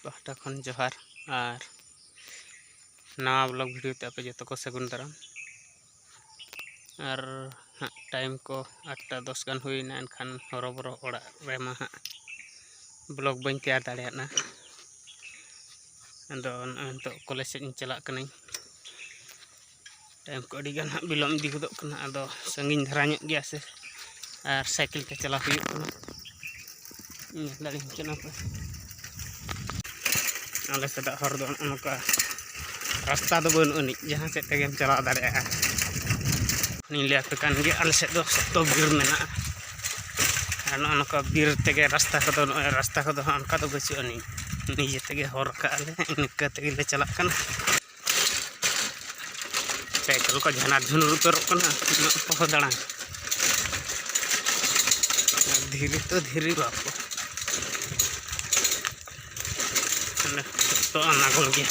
पाहटा खन जोहार और नवा ब्लॉग वीडियो ते आपे जो को सगुन दाराम और हाँ टाइम को 8:10 गान हुईना एनखान हरबरो ओड़ा रेमा हाँ ब्लॉग बन तैयार दाड़ेयाना तो कॉलेज से चला कनाई टाइम को अड़ी गान हाँ बिलोम इदी गोदोग कना आदो संगिन धरा ᱧᱚᱜ गया से और साइकिल ते चला हुई कना दाड़ी चना पे आले सदा हर दो अनका रास्ता दो बन उनी जहां से तेगेम चला दाड़ेया नी ले पे कान गे आले से दो सतो बीर मेना और अनका बीर तेगे रास्ता को दो अनका दो बचु उनी निजे तेगे हर का आले इनका तेगे ले चला कना साइकिल को झना झुन रुतर कना पहो दाड़ा धीरे तो धीरे बापो तो आना गोल गया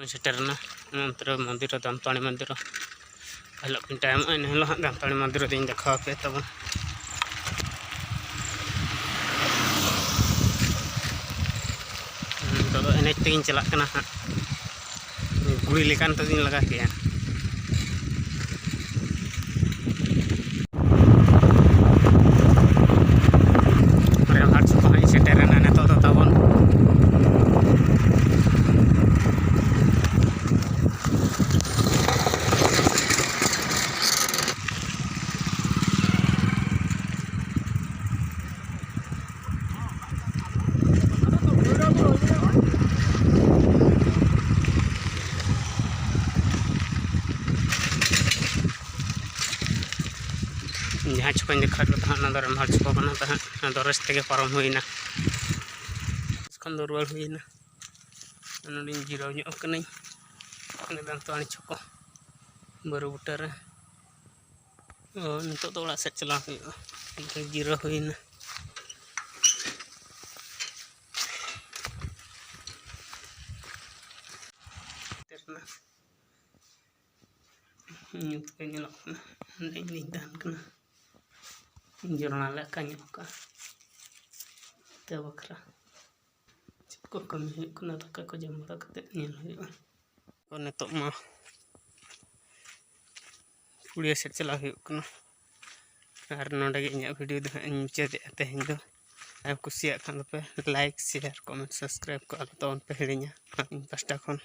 सेटरना मंत्र मंदिर दामताणी मंदिर हलो टाइम हेलो हाँ दामताणी मंदिर दिन देखा पे तब तो एने तीन चला हाँ गुड़ी लेकान तो दिन लगा के हाट सब सेटरना नितो तो तबन जहाँ चुकान देखा रमहार चुका रस्ते के पारम हुईना रुआड़ हुईना जीराव दामताणी चुको बरु बुटारे नितो तो ओड़ा सेट चला जीरा हुईना ᱧᱩᱛ ᱜᱮ ᱧᱮᱞᱚᱜ ᱠᱟᱱᱟ ᱚᱸᱰᱮ ᱤᱧ ᱛᱟᱦᱮᱱ ᱠᱟᱱᱟ ᱡᱚᱨᱱᱟ ᱞᱮᱠᱟ ᱧᱮᱞᱚᱜ ᱠᱟᱱᱟ ᱛᱮ ᱵᱟᱠᱷᱨᱟ ᱪᱮᱫ ᱠᱚ ᱠᱟᱹᱢᱤ ᱦᱩᱭᱩᱜ ᱠᱟᱱᱟ ᱫᱟᱠᱟ ᱠᱚ ᱡᱚᱢ ᱵᱟᱲᱟ ᱠᱟᱛᱮᱫ ᱧᱮᱞ ᱦᱩᱭᱩᱜᱼᱟ ᱱᱤᱛᱚᱜ ᱢᱟ ᱯᱩᱲᱤᱭᱟᱹ ᱥᱮᱫ ᱪᱟᱞᱟᱣ ᱦᱩᱭᱩᱜ ᱠᱟᱱᱟ और नोडे ᱤᱧᱟᱹᱜ वीडियो दो हाँ मुचादेगा तेहन दो आप कुसिया खान पे लाइक शेयर कमेंट सब्सक्राइब को आलो तबन पे हिड़िया इन पास्टा खन